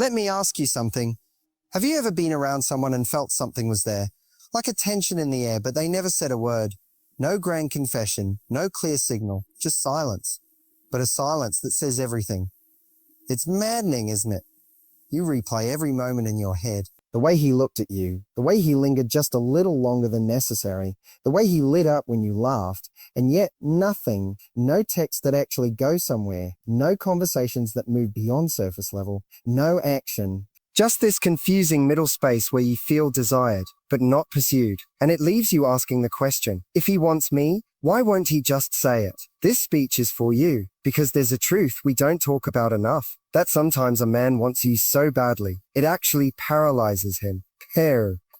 Let me ask you something. Have you ever been around someone and felt something was there? Like a tension in the air, but they never said a word. No grand confession, no clear signal, just silence. But a silence that says everything. It's maddening, isn't it? You replay every moment in your head. The way he looked at you, the way he lingered just a little longer than necessary, the way he lit up when you laughed, and yet nothing, no text that actually goes somewhere, no conversations that move beyond surface level, no action. Just this confusing middle space where you feel desired, but not pursued. And it leaves you asking the question, if he wants me, why won't he just say it? This speech is for you, because there's a truth we don't talk about enough. That sometimes a man wants you so badly, it actually paralyzes him.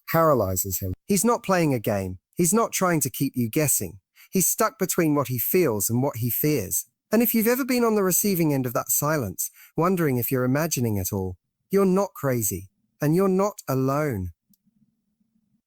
Paralyzes him. He's not playing a game. He's not trying to keep you guessing. He's stuck between what he feels and what he fears. And if you've ever been on the receiving end of that silence, wondering if you're imagining it all, you're not crazy, and you're not alone.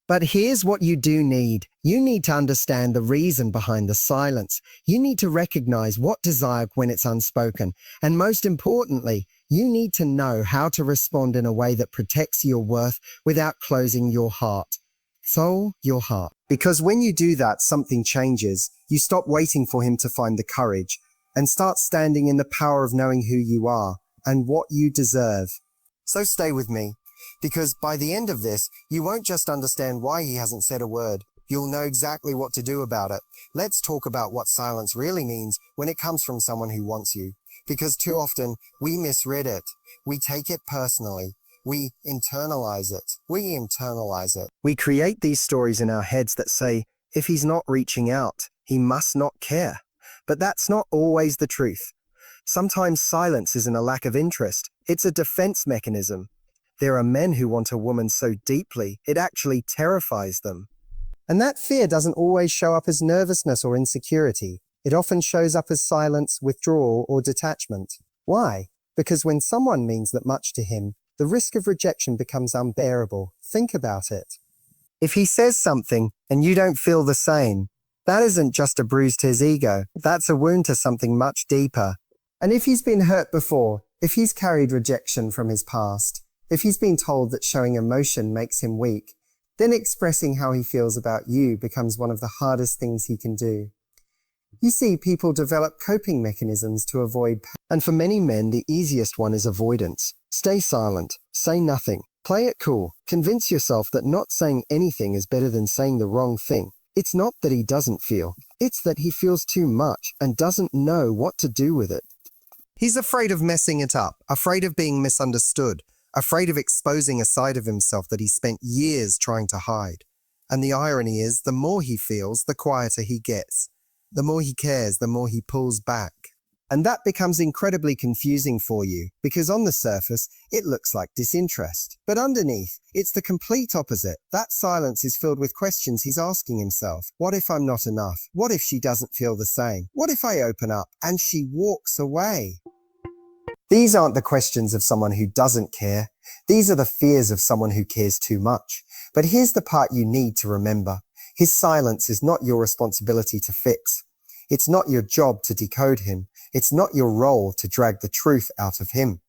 But here's what you do need. You need to understand the reason behind the silence. You need to recognize what desired when it's unspoken. And most importantly, you need to know how to respond in a way that protects your worth without closing your heart. Soul, your heart. Because when you do that, something changes. You stop waiting for him to find the courage and start standing in the power of knowing who you are and what you deserve. So stay with me, because by the end of this, you won't just understand why he hasn't said a word. You'll know exactly what to do about it. Let's talk about what silence really means when it comes from someone who wants you. Because too often, we misread it. We take it personally. We internalize it. We create these stories in our heads that say, if he's not reaching out, he must not care. But that's not always the truth. Sometimes silence isn't a lack of interest. It's a defense mechanism. There are men who want a woman so deeply, it actually terrifies them. And that fear doesn't always show up as nervousness or insecurity. It often shows up as silence, withdrawal, or detachment. Why? Because when someone means that much to him, the risk of rejection becomes unbearable. Think about it. If he says something and you don't feel the same, that isn't just a bruise to his ego. That's a wound to something much deeper. And if he's been hurt before, if he's carried rejection from his past, if he's been told that showing emotion makes him weak, then expressing how he feels about you becomes one of the hardest things he can do. You see, people develop coping mechanisms to avoid pain. And for many men, the easiest one is avoidance. Stay silent. Say nothing. Play it cool. Convince yourself that not saying anything is better than saying the wrong thing. It's not that he doesn't feel. It's that he feels too much and doesn't know what to do with it. He's afraid of messing it up, afraid of being misunderstood, afraid of exposing a side of himself that he spent years trying to hide. And the irony is, the more he feels, the quieter he gets. The more he cares, the more he pulls back. And that becomes incredibly confusing for you, because on the surface, it looks like disinterest. But underneath, it's the complete opposite. That silence is filled with questions he's asking himself. What if I'm not enough? What if she doesn't feel the same? What if I open up and she walks away? These aren't the questions of someone who doesn't care. These are the fears of someone who cares too much. But here's the part you need to remember. His silence is not your responsibility to fix. It's not your job to decode him. It's not your role to drag the truth out of him.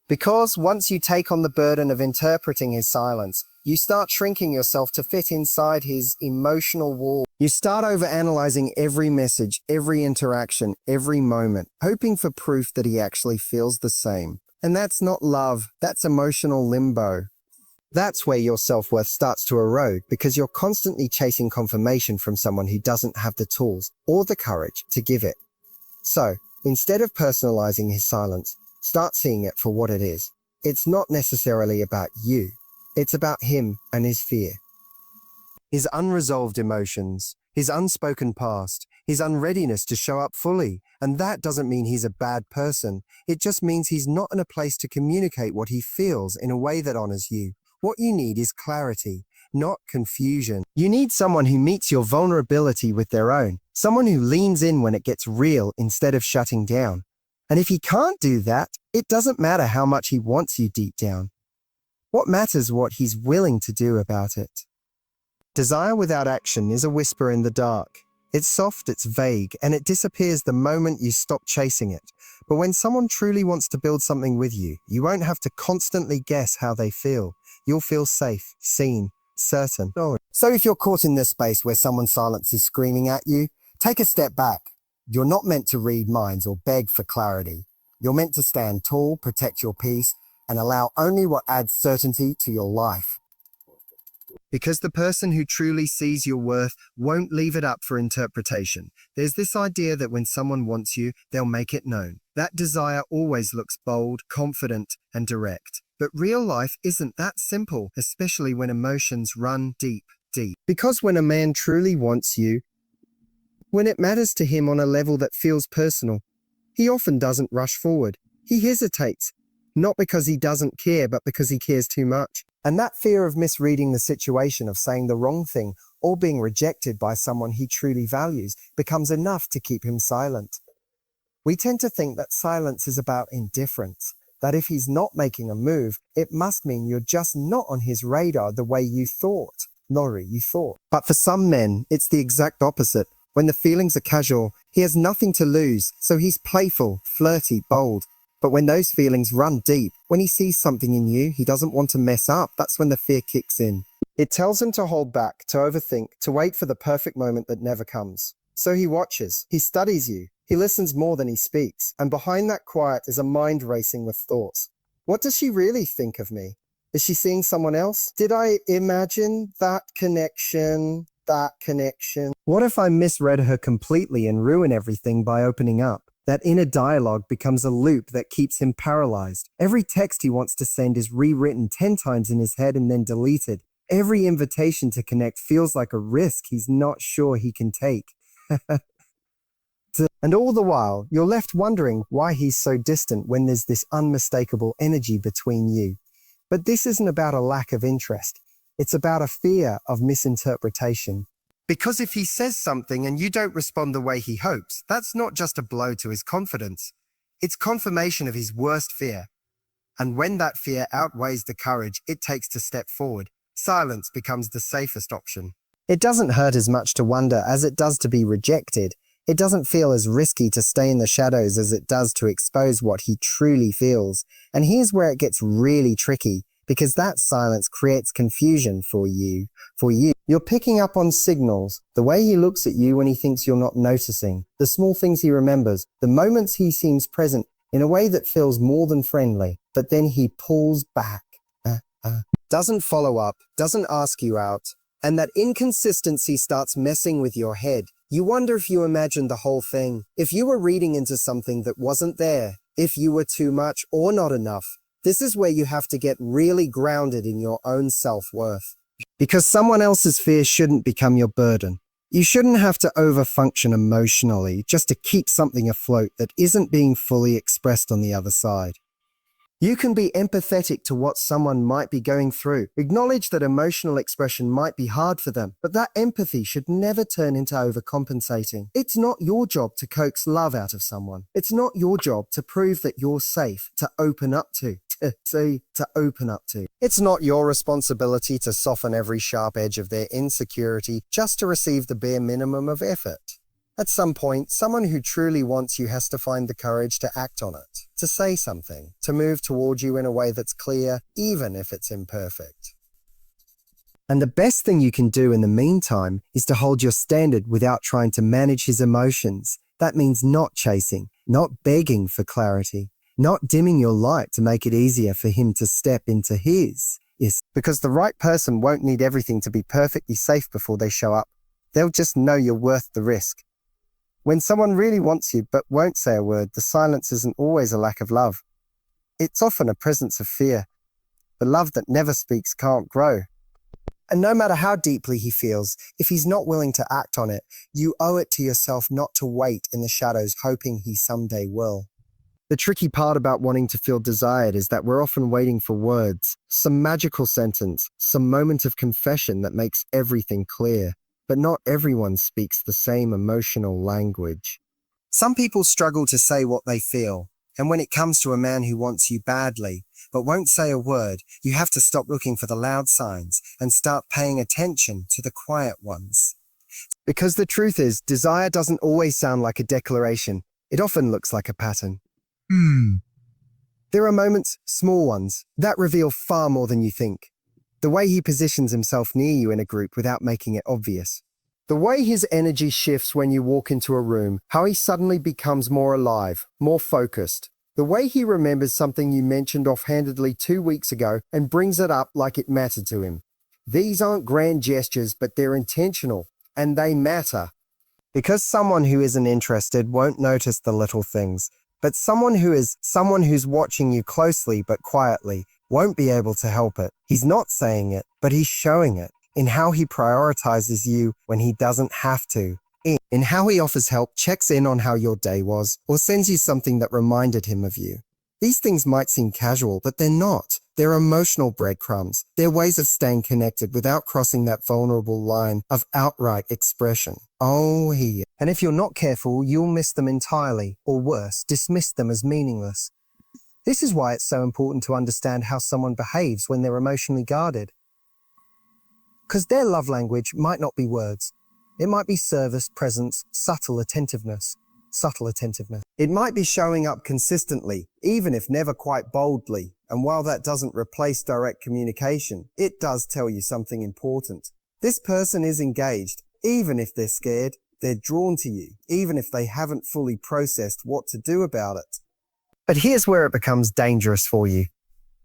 Because once you take on the burden of interpreting his silence, you start shrinking yourself to fit inside his emotional wall. You start overanalyzing every message, every interaction, every moment, hoping for proof that he actually feels the same. And that's not love, that's emotional limbo. That's where your self-worth starts to erode, because you're constantly chasing confirmation from someone who doesn't have the tools or the courage to give it. So, instead of personalizing his silence, start seeing it for what it is. It's not necessarily about you. It's about him and his fear. His unresolved emotions, his unspoken past, his unreadiness to show up fully. And that doesn't mean he's a bad person. It just means he's not in a place to communicate what he feels in a way that honors you. What you need is clarity, not confusion. You need someone who meets your vulnerability with their own, someone who leans in when it gets real instead of shutting down. And if he can't do that, it doesn't matter how much he wants you deep down. What matters is what he's willing to do about it. Desire without action is a whisper in the dark. It's soft, it's vague, and it disappears the moment you stop chasing it. But when someone truly wants to build something with you, you won't have to constantly guess how they feel. You'll feel safe, seen, certain. So if you're caught in this space where someone's silence is screaming at you, take a step back. You're not meant to read minds or beg for clarity. You're meant to stand tall, protect your peace, and allow only what adds certainty to your life. Because the person who truly sees your worth won't leave it up for interpretation. There's this idea that when someone wants you, they'll make it known. That desire always looks bold, confident, and direct. But real life isn't that simple, especially when emotions run deep, deep. Because when a man truly wants you, when it matters to him on a level that feels personal, he often doesn't rush forward. He hesitates, not because he doesn't care, but because he cares too much. And that fear of misreading the situation, of saying the wrong thing, or being rejected by someone he truly values, becomes enough to keep him silent. We tend to think that silence is about indifference, that if he's not making a move, it must mean you're just not on his radar the way you thought. But for some men, it's the exact opposite. When the feelings are casual, he has nothing to lose, so he's playful, flirty, bold. But when those feelings run deep, when he sees something in you he doesn't want to mess up, that's when the fear kicks in. It tells him to hold back, to overthink, to wait for the perfect moment that never comes. So he watches, he studies you, he listens more than he speaks, and behind that quiet is a mind racing with thoughts. What does she really think of me? Is she seeing someone else? Did I imagine that connection? What if I misread her completely and ruin everything by opening up? That inner dialogue becomes a loop that keeps him paralyzed. Every text he wants to send is rewritten 10 times in his head and then deleted. Every invitation to connect feels like a risk he's not sure he can take. And all the while, you're left wondering why he's so distant when there's this unmistakable energy between you. But this isn't about a lack of interest. It's about a fear of misinterpretation. Because if he says something and you don't respond the way he hopes, that's not just a blow to his confidence. It's confirmation of his worst fear. And when that fear outweighs the courage it takes to step forward, silence becomes the safest option. It doesn't hurt as much to wonder as it does to be rejected. It doesn't feel as risky to stay in the shadows as it does to expose what he truly feels. And here's where it gets really tricky, because that silence creates confusion for you. You're picking up on signals, the way he looks at you when he thinks you're not noticing, the small things he remembers, the moments he seems present in a way that feels more than friendly, but then he pulls back. Doesn't follow up, doesn't ask you out, and that inconsistency starts messing with your head. You wonder if you imagined the whole thing, if you were reading into something that wasn't there, if you were too much or not enough. This is where you have to get really grounded in your own self-worth. Because someone else's fear shouldn't become your burden. You shouldn't have to overfunction emotionally just to keep something afloat that isn't being fully expressed on the other side. You can be empathetic to what someone might be going through. Acknowledge that emotional expression might be hard for them, but that empathy should never turn into overcompensating. It's not your job to coax love out of someone. It's not your job to prove that you're safe to open up to. It's not your responsibility to soften every sharp edge of their insecurity just to receive the bare minimum of effort. At some point, someone who truly wants you has to find the courage to act on it, to say something, to move toward you in a way that's clear, even if it's imperfect. And the best thing you can do in the meantime is to hold your standard without trying to manage his emotions. That means not chasing, not begging for clarity, not dimming your light to make it easier for him to step into his. Yes, because the right person won't need everything to be perfectly safe before they show up. They'll just know you're worth the risk. When someone really wants you but won't say a word, the silence isn't always a lack of love. It's often a presence of fear. The love that never speaks can't grow. And no matter how deeply he feels, if he's not willing to act on it, you owe it to yourself not to wait in the shadows hoping he someday will. The tricky part about wanting to feel desired is that we're often waiting for words, some magical sentence, some moment of confession that makes everything clear. But not everyone speaks the same emotional language. Some people struggle to say what they feel, and when it comes to a man who wants you badly, but won't say a word, you have to stop looking for the loud signs and start paying attention to the quiet ones. Because the truth is, desire doesn't always sound like a declaration. It often looks like a pattern. There are moments, small ones, that reveal far more than you think. The way he positions himself near you in a group without making it obvious. The way his energy shifts when you walk into a room, how he suddenly becomes more alive, more focused. The way he remembers something you mentioned offhandedly 2 weeks ago and brings it up like it mattered to him. These aren't grand gestures, but they're intentional, and they matter. Because someone who isn't interested won't notice the little things, but someone who's watching you closely but quietly won't be able to help it. He's not saying it, but he's showing it in how he prioritizes you when he doesn't have to. In how he offers help, checks in on how your day was, or sends you something that reminded him of you. These things might seem casual, but they're not. They're emotional breadcrumbs. They're ways of staying connected without crossing that vulnerable line of outright expression. And if you're not careful, you'll miss them entirely, or worse, dismiss them as meaningless. This is why it's so important to understand how someone behaves when they're emotionally guarded. Because their love language might not be words. It might be service, presence, subtle attentiveness. It might be showing up consistently, even if never quite boldly. And while that doesn't replace direct communication, it does tell you something important. This person is engaged, even if they're scared. They're drawn to you, even if they haven't fully processed what to do about it. But here's where it becomes dangerous for you.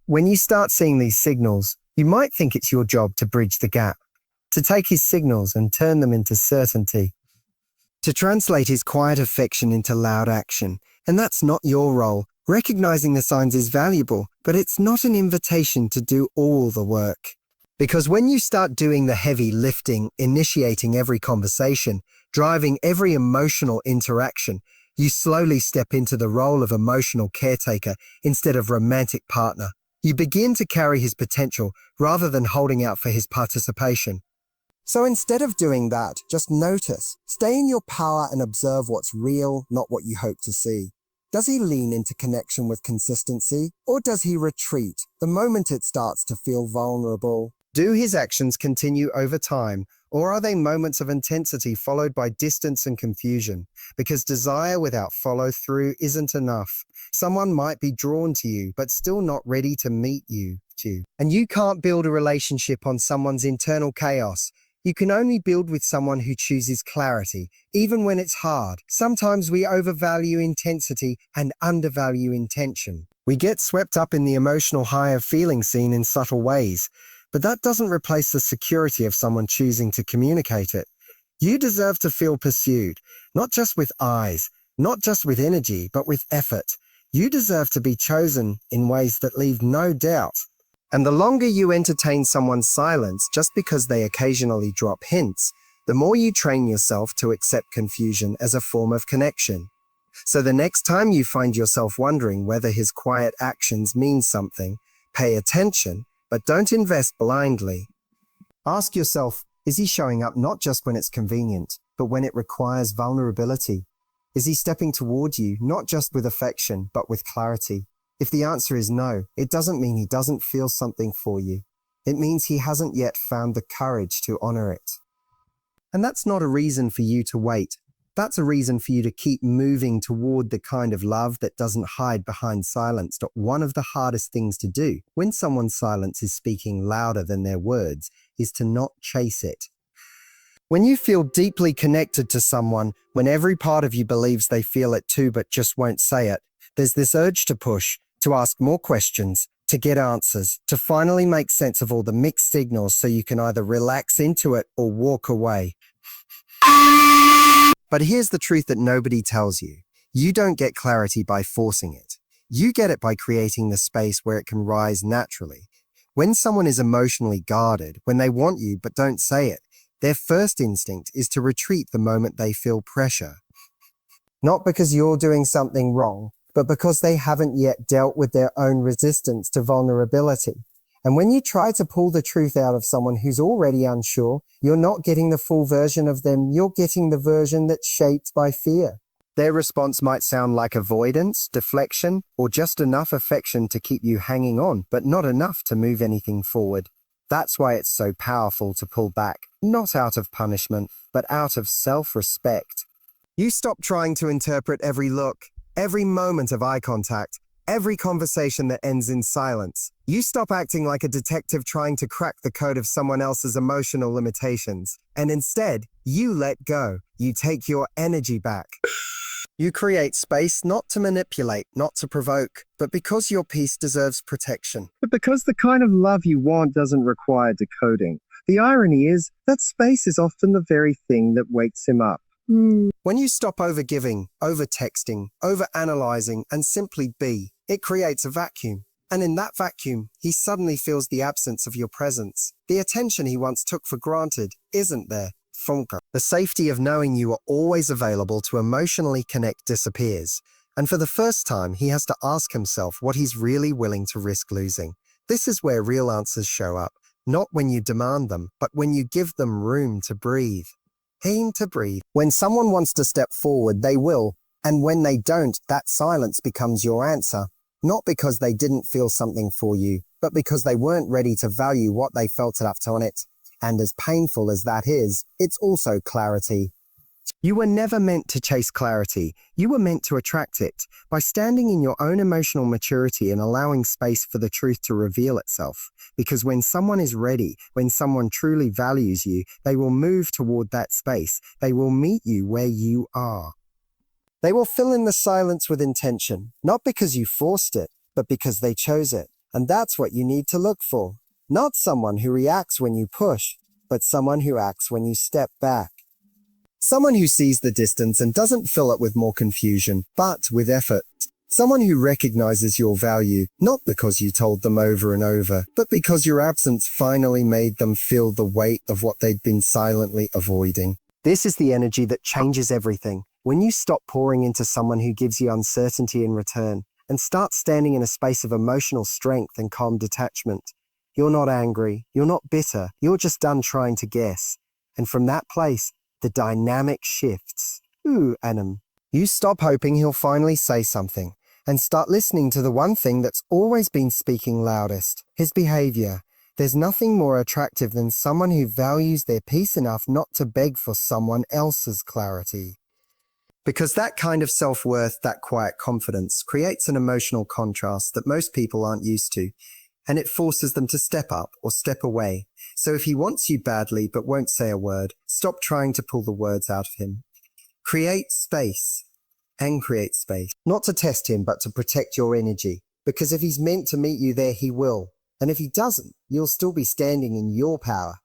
When you start seeing these signals, you might think it's your job to bridge the gap, to take his signals and turn them into certainty, to translate his quiet affection into loud action. And that's not your role. Recognizing the signs is valuable, but it's not an invitation to do all the work. Because when you start doing the heavy lifting, initiating every conversation, driving every emotional interaction, you slowly step into the role of emotional caretaker instead of romantic partner. You begin to carry his potential rather than holding out for his participation. So instead of doing that, just notice. Stay in your power and observe what's real, not what you hope to see. Does he lean into connection with consistency, or does he retreat the moment it starts to feel vulnerable? Do his actions continue over time, or are they moments of intensity followed by distance and confusion? Because desire without follow-through isn't enough. Someone might be drawn to you, but still not ready to meet you. And you can't build a relationship on someone's internal chaos. You can only build with someone who chooses clarity, even when it's hard. Sometimes we overvalue intensity and undervalue intention. We get swept up in the emotional high of feeling seen in subtle ways, but that doesn't replace the security of someone choosing to communicate it. You deserve to feel pursued, not just with eyes, not just with energy, but with effort. You deserve to be chosen in ways that leave no doubt. And the longer you entertain someone's silence just because they occasionally drop hints, the more you train yourself to accept confusion as a form of connection. So the next time you find yourself wondering whether his quiet actions mean something, pay attention, but don't invest blindly. Ask yourself, is he showing up not just when it's convenient, but when it requires vulnerability? Is he stepping toward you not just with affection, but with clarity? If the answer is no, it doesn't mean he doesn't feel something for you. It means he hasn't yet found the courage to honor it. And that's not a reason for you to wait. That's a reason for you to keep moving toward the kind of love that doesn't hide behind silence. One of the hardest things to do when someone's silence is speaking louder than their words is to not chase it. When you feel deeply connected to someone, when every part of you believes they feel it too but just won't say it, there's this urge to push, to ask more questions, to get answers, to finally make sense of all the mixed signals so you can either relax into it or walk away. But here's the truth that nobody tells you. You don't get clarity by forcing it. You get it by creating the space where it can rise naturally. When someone is emotionally guarded, when they want you but don't say it, their first instinct is to retreat the moment they feel pressure. Not because you're doing something wrong, but because they haven't yet dealt with their own resistance to vulnerability. And when you try to pull the truth out of someone who's already unsure, you're not getting the full version of them, you're getting the version that's shaped by fear. Their response might sound like avoidance, deflection, or just enough affection to keep you hanging on, but not enough to move anything forward. That's why it's so powerful to pull back, not out of punishment, but out of self-respect. You stop trying to interpret every look, every moment of eye contact, every conversation that ends in silence. You stop acting like a detective trying to crack the code of someone else's emotional limitations. And instead, you let go. You take your energy back. You create space not to manipulate, not to provoke, but because your peace deserves protection. But because the kind of love you want doesn't require decoding. The irony is that space is often the very thing that wakes him up. When you stop over-giving, over-texting, over-analyzing, and simply be, it creates a vacuum. And in that vacuum, he suddenly feels the absence of your presence. The attention he once took for granted isn't there. Funka. The safety of knowing you are always available to emotionally connect disappears. And for the first time, he has to ask himself what he's really willing to risk losing. This is where real answers show up. Not when you demand them, but when you give them room to breathe. Room to breathe. When someone wants to step forward, they will. And when they don't, that silence becomes your answer. Not because they didn't feel something for you, but because they weren't ready to value what they felt enough on it. And as painful as that is, it's also clarity. You were never meant to chase clarity. You were meant to attract it. By standing in your own emotional maturity and allowing space for the truth to reveal itself. Because when someone is ready, when someone truly values you, they will move toward that space. They will meet you where you are. They will fill in the silence with intention, not because you forced it, but because they chose it. And that's what you need to look for. Not someone who reacts when you push, but someone who acts when you step back. Someone who sees the distance and doesn't fill it with more confusion, but with effort. Someone who recognizes your value, not because you told them over and over, but because your absence finally made them feel the weight of what they'd been silently avoiding. This is the energy that changes everything. When you stop pouring into someone who gives you uncertainty in return, and start standing in a space of emotional strength and calm detachment. You're not angry, you're not bitter, you're just done trying to guess. And from that place, the dynamic shifts. Anam. You stop hoping he'll finally say something, and start listening to the one thing that's always been speaking loudest, his behavior. There's nothing more attractive than someone who values their peace enough not to beg for someone else's clarity. Because that kind of self-worth, that quiet confidence, creates an emotional contrast that most people aren't used to, and it forces them to step up or step away. So if he wants you badly but won't say a word, stop trying to pull the words out of him. Create space, and create space. Not to test him, but to protect your energy. Because if he's meant to meet you there, he will. And if he doesn't, you'll still be standing in your power.